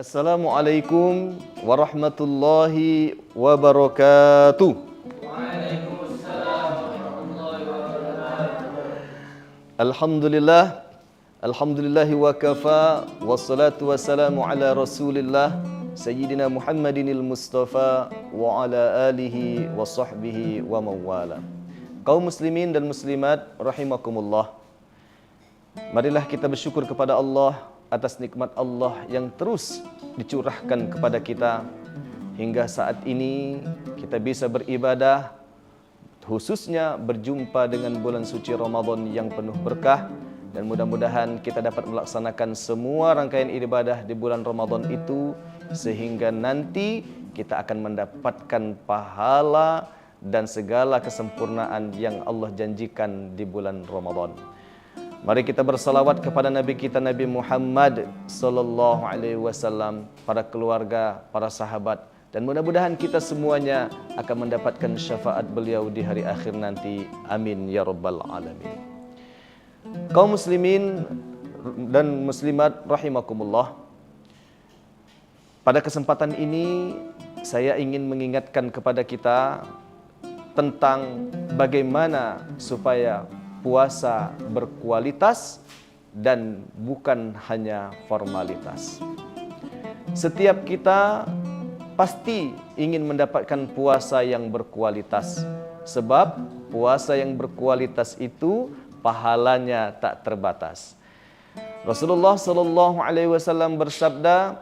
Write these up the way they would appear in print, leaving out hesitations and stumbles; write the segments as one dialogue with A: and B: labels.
A: Assalamualaikum warahmatullahi wabarakatuh.
B: Waalaikumsalam warahmatullahi wabarakatuh.
A: Alhamdulillahi wa kafa, wassalatu wassalamu ala rasulillah Sayyidina Muhammadinil Mustafa wa ala alihi wa sahbihi wa mawala. Kaum muslimin dan muslimat rahimakumullah, marilah kita bersyukur kepada Allah atas nikmat Allah yang terus dicurahkan kepada kita hingga saat ini kita bisa beribadah, khususnya berjumpa dengan bulan suci Ramadan yang penuh berkah, dan mudah-mudahan kita dapat melaksanakan semua rangkaian ibadah di bulan Ramadan itu sehingga nanti kita akan mendapatkan pahala dan segala kesempurnaan yang Allah janjikan di bulan Ramadan. Mari kita bersalawat kepada Nabi kita Nabi Muhammad sallallahu alaihi wasallam, para keluarga, para sahabat, dan mudah-mudahan kita semuanya akan mendapatkan syafaat beliau di hari akhir nanti. Amin ya rabbal alamin. Kaum muslimin dan muslimat rahimakumullah, pada kesempatan ini saya ingin mengingatkan kepada kita tentang bagaimana supaya puasa berkualitas dan bukan hanya formalitas. Setiap kita pasti ingin mendapatkan puasa yang berkualitas, sebab puasa yang berkualitas itu pahalanya tak terbatas. Rasulullah sallallahu alaihi wasallam bersabda,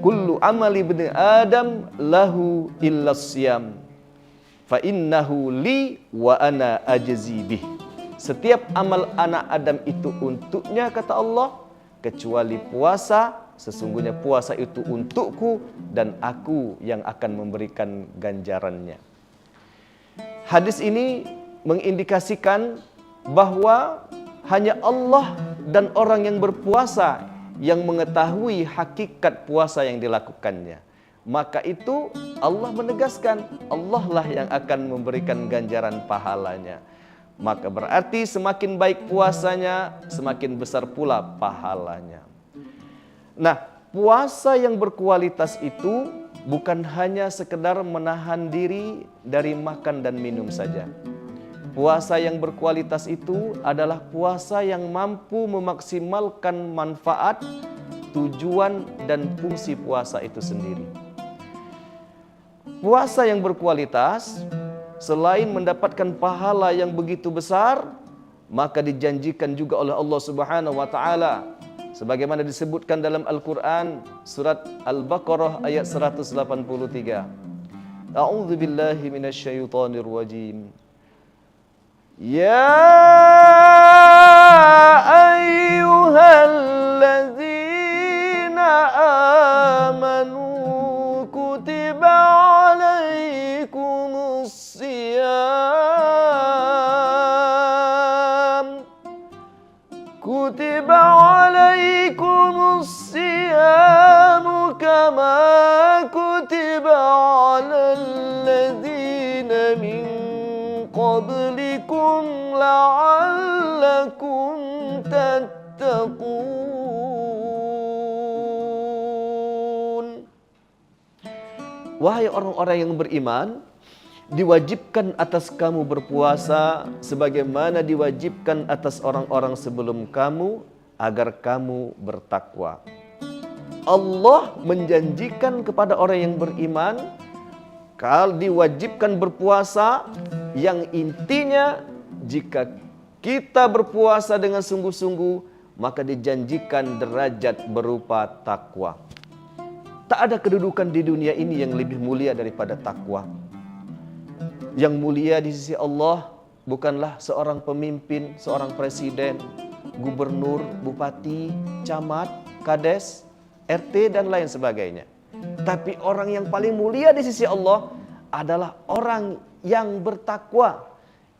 A: "Kullu amali ibni Adam lahu illas siyam. Fa innahu li wa ana ajzi bih." Setiap amal anak Adam itu untuknya, kata Allah, kecuali puasa. Sesungguhnya puasa itu untukku dan aku yang akan memberikan ganjarannya. Hadis ini mengindikasikan bahwa hanya Allah dan orang yang berpuasa yang mengetahui hakikat puasa yang dilakukannya. Maka itu Allah menegaskan, Allah lah yang akan memberikan ganjaran pahalanya. Maka berarti semakin baik puasanya, semakin besar pula pahalanya. Nah, puasa yang berkualitas itu bukan hanya sekedar menahan diri dari makan dan minum saja. Puasa yang berkualitas itu adalah puasa yang mampu memaksimalkan manfaat, tujuan, dan fungsi puasa itu sendiri. Puasa yang berkualitas selain mendapatkan pahala yang begitu besar, maka dijanjikan juga oleh Allah Subhanahu wa taala sebagaimana disebutkan dalam Al-Qur'an surat Al-Baqarah ayat 183. A'udzu billahi minasyaitonir rajim. Ya ayyuhalladzina amanu kutiba alaikumus siyam kutiba alaikumus siyam kama kutiba alal ladzina min qablikum la'allakum tattaqun. Wahai orang-orang yang beriman, diwajibkan atas kamu berpuasa sebagaimana diwajibkan atas orang-orang sebelum kamu agar kamu bertakwa. Allah menjanjikan kepada orang yang beriman kalau diwajibkan berpuasa, yang intinya jika kita berpuasa dengan sungguh-sungguh, maka dijanjikan derajat berupa takwa. Tak ada kedudukan di dunia ini yang lebih mulia daripada takwa. Yang mulia di sisi Allah bukanlah seorang pemimpin, seorang presiden, gubernur, bupati, camat, kades, RT, dan lain sebagainya. Tapi orang yang paling mulia di sisi Allah adalah orang yang bertakwa.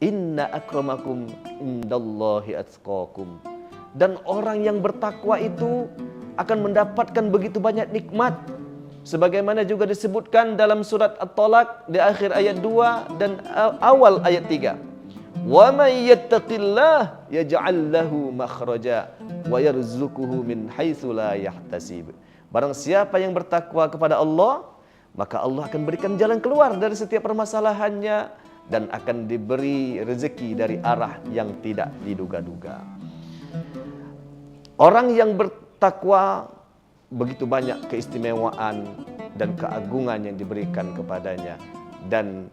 A: Inna akramakum indallahi atqakum. Dan orang yang bertakwa itu akan mendapatkan begitu banyak nikmat. Sebagaimana juga disebutkan dalam surat At-Talaq di akhir ayat 2 dan awal ayat 3. Wa may yattaqillah yaj'al lahu makhraja wa yarzuquhu min haitsu la yahtasib. Barang siapa yang bertakwa kepada Allah, maka Allah akan berikan jalan keluar dari setiap permasalahannya dan akan diberi rezeki dari arah yang tidak diduga-duga. Orang yang bertakwa begitu banyak keistimewaan dan keagungan yang diberikan kepadanya, dan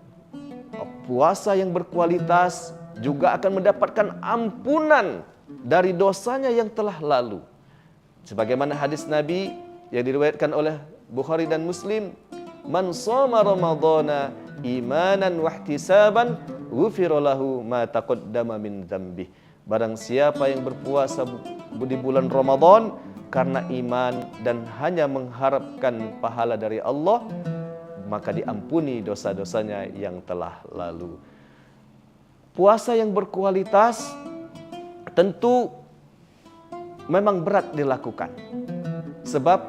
A: puasa yang berkualitas juga akan mendapatkan ampunan dari dosanya yang telah lalu. Sebagaimana hadis Nabi yang diriwayatkan oleh Bukhari dan Muslim, man shoma ramadhana imanan wa ihtisaban ghufira lahu ma taqaddama min dzambih. Barang siapa yang berpuasa di bulan Ramadan karena iman dan hanya mengharapkan pahala dari Allah, maka diampuni dosa-dosanya yang telah lalu. Puasa yang berkualitas tentu memang berat dilakukan, sebab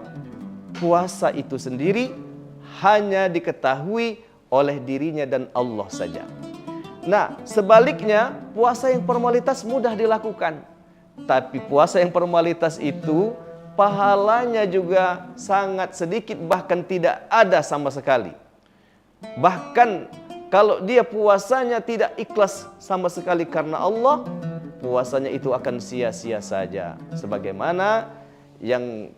A: puasa itu sendiri hanya diketahui oleh dirinya dan Allah saja. Nah, sebaliknya puasa yang formalitas mudah dilakukan, tapi puasa yang formalitas itu pahalanya juga sangat sedikit, bahkan tidak ada sama sekali. Bahkan kalau dia puasanya tidak ikhlas sama sekali karena Allah, puasanya itu akan sia-sia saja. Sebagaimana yang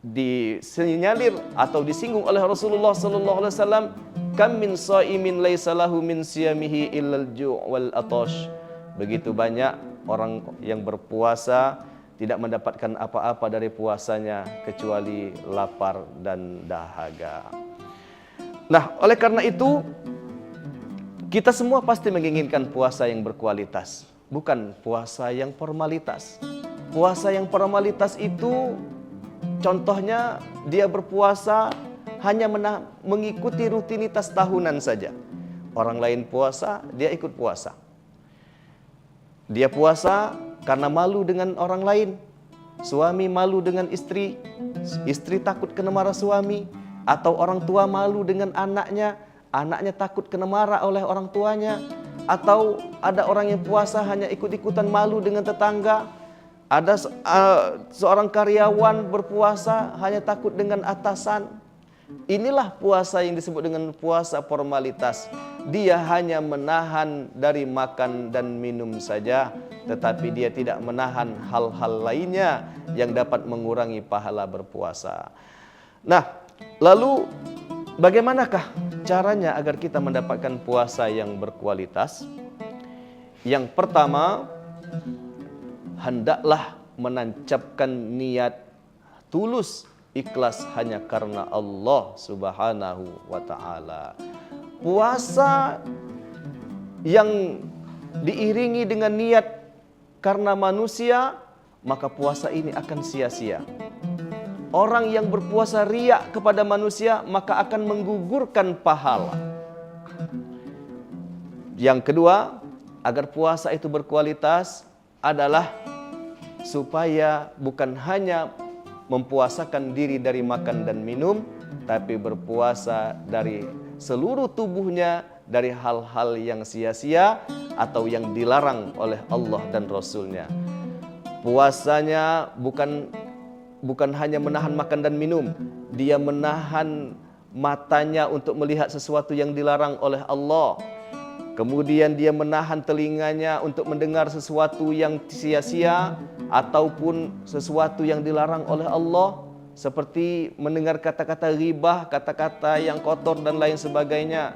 A: disinyalir atau disinggung oleh Rasulullah SAW, kam min shaimin laisa lahu min siyamihi illal ju' wal atash. Begitu banyak orang yang berpuasa tidak mendapatkan apa-apa dari puasanya kecuali lapar dan dahaga. Nah, oleh karena itu kita semua pasti menginginkan puasa yang berkualitas, bukan puasa yang formalitas. Puasa yang formalitas itu contohnya dia berpuasa hanya mengikuti rutinitas tahunan saja. Orang lain puasa, dia ikut puasa. Dia puasa karena malu dengan orang lain. Suami malu dengan istri, istri takut kena marah suami, atau orang tua malu dengan anaknya, anaknya takut kena marah oleh orang tuanya, atau ada orang yang puasa hanya ikut-ikutan malu dengan tetangga. Ada seorang karyawan berpuasa hanya takut dengan atasan. Inilah puasa yang disebut dengan puasa formalitas. Dia hanya menahan dari makan dan minum saja, tetapi dia tidak menahan hal-hal lainnya yang dapat mengurangi pahala berpuasa. Nah, lalu bagaimanakah caranya agar kita mendapatkan puasa yang berkualitas? Yang pertama, hendaklah menancapkan niat tulus, ikhlas hanya karena Allah Subhanahu wa ta'ala. Puasa yang diiringi dengan niat karena manusia, maka puasa ini akan sia-sia. Orang yang berpuasa riya kepada manusia, maka akan menggugurkan pahala. Yang kedua, agar puasa itu berkualitas adalah supaya bukan hanya mempuasakan diri dari makan dan minum, tapi berpuasa dari seluruh tubuhnya dari hal-hal yang sia-sia atau yang dilarang oleh Allah dan Rasulnya. Puasanya bukan hanya menahan makan dan minum, dia menahan matanya untuk melihat sesuatu yang dilarang oleh Allah. Kemudian dia menahan telinganya untuk mendengar sesuatu yang sia-sia ataupun sesuatu yang dilarang oleh Allah, seperti mendengar kata-kata ghibah, kata-kata yang kotor dan lain sebagainya.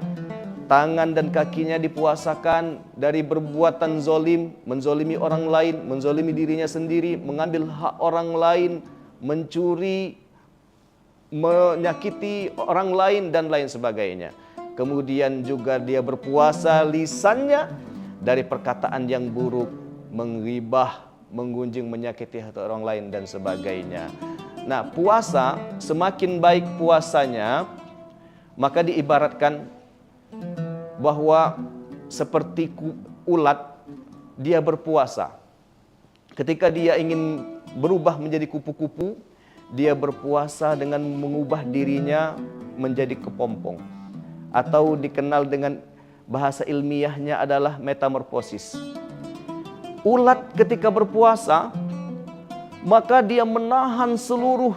A: Tangan dan kakinya dipuasakan dari perbuatan zolim, menzolimi orang lain, menzolimi dirinya sendiri, mengambil hak orang lain, mencuri, menyakiti orang lain dan lain sebagainya. Kemudian juga dia berpuasa lisannya dari perkataan yang buruk, menggibah, menggunjing, menyakiti hati orang lain dan sebagainya. Nah, puasa semakin baik puasanya, maka diibaratkan bahwa seperti ulat, dia berpuasa. Ketika dia ingin berubah menjadi kupu-kupu, dia berpuasa dengan mengubah dirinya menjadi kepompong, atau dikenal dengan bahasa ilmiahnya adalah metamorfosis. Ulat ketika berpuasa, maka dia menahan seluruh,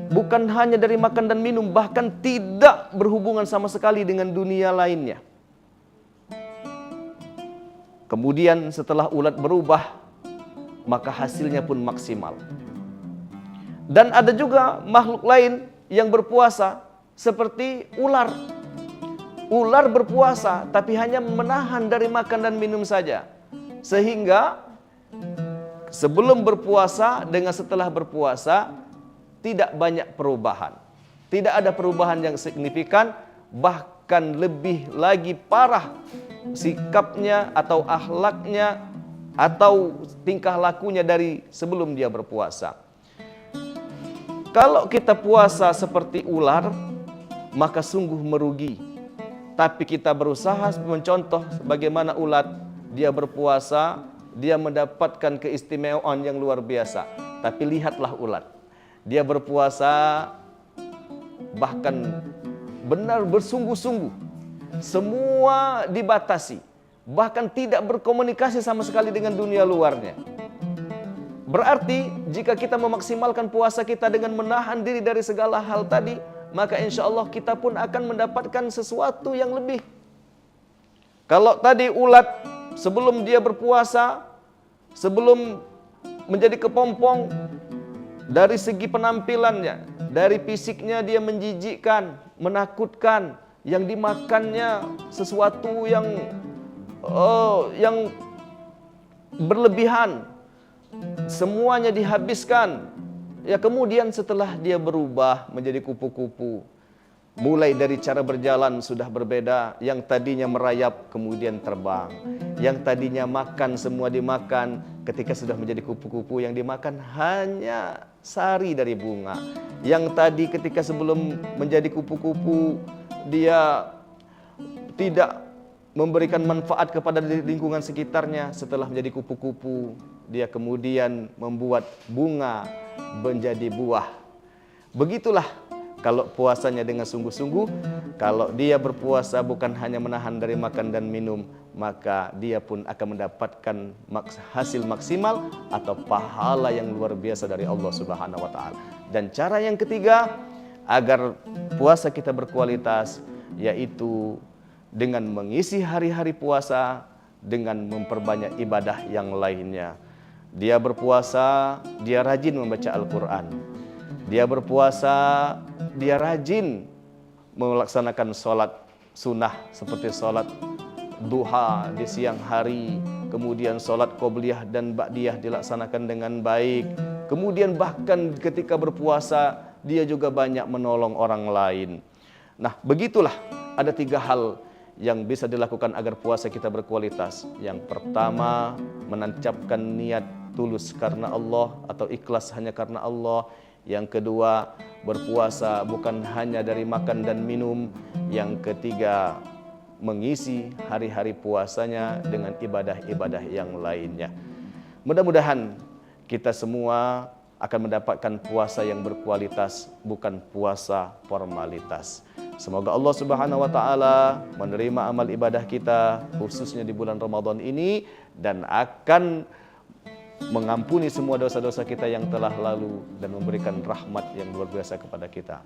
A: bukan hanya dari makan dan minum, bahkan tidak berhubungan sama sekali dengan dunia lainnya. Kemudian setelah ulat berubah, maka hasilnya pun maksimal. Dan ada juga makhluk lain yang berpuasa seperti ular. Ular berpuasa tapi hanya menahan dari makan dan minum saja. Sehingga sebelum berpuasa dengan setelah berpuasa tidak banyak perubahan. Tidak ada perubahan yang signifikan, bahkan lebih lagi parah sikapnya atau akhlaknya atau tingkah lakunya dari sebelum dia berpuasa. Kalau kita puasa seperti ular, maka sungguh merugi. Tapi kita berusaha mencontoh bagaimana ulat, dia berpuasa, dia mendapatkan keistimewaan yang luar biasa. Tapi lihatlah ulat, dia berpuasa bahkan benar bersungguh-sungguh. Semua dibatasi, bahkan tidak berkomunikasi sama sekali dengan dunia luarnya. Berarti jika kita memaksimalkan puasa kita dengan menahan diri dari segala hal tadi, maka insya Allah kita pun akan mendapatkan sesuatu yang lebih. Kalau tadi ulat sebelum dia berpuasa, sebelum menjadi kepompong, dari segi penampilannya, dari fisiknya dia menjijikkan, menakutkan, yang dimakannya sesuatu yang berlebihan, semuanya dihabiskan. Ya, kemudian setelah dia berubah menjadi kupu-kupu, mulai dari cara berjalan sudah berbeda. Yang tadinya merayap kemudian terbang, yang tadinya makan semua dimakan, ketika sudah menjadi kupu-kupu yang dimakan hanya sari dari bunga. Yang tadi ketika sebelum menjadi kupu-kupu dia tidak memberikan manfaat kepada lingkungan sekitarnya, setelah menjadi kupu-kupu dia kemudian membuat bunga menjadi buah. Begitulah kalau puasanya dengan sungguh-sungguh. Kalau dia berpuasa bukan hanya menahan dari makan dan minum, maka dia pun akan mendapatkan hasil maksimal atau pahala yang luar biasa dari Allah Subhanahu wa taala. Dan cara yang ketiga agar puasa kita berkualitas, yaitu dengan mengisi hari-hari puasa dengan memperbanyak ibadah yang lainnya. Dia berpuasa, dia rajin membaca Al-Quran. Dia berpuasa, dia rajin melaksanakan sholat sunnah seperti sholat duha di siang hari. Kemudian sholat qobliyah dan ba'diyah dilaksanakan dengan baik. Kemudian bahkan ketika berpuasa dia juga banyak menolong orang lain. Nah, begitulah ada 3 hal yang bisa dilakukan agar puasa kita berkualitas. Yang pertama, menancapkan niat tulus karena Allah atau ikhlas hanya karena Allah. Yang kedua, berpuasa bukan hanya dari makan dan minum. Yang ketiga, mengisi hari-hari puasanya dengan ibadah-ibadah yang lainnya. Mudah-mudahan kita semua akan mendapatkan puasa yang berkualitas, bukan puasa formalitas. Semoga Allah Subhanahu wa taala menerima amal ibadah kita khususnya di bulan Ramadan ini dan akan mengampuni semua dosa-dosa kita yang telah lalu dan memberikan rahmat yang luar biasa kepada kita.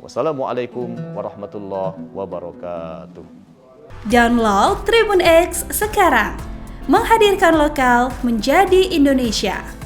A: Wassalamualaikum warahmatullahi wabarakatuh.
C: Download Tribun X sekarang, menghadirkan lokal menjadi Indonesia.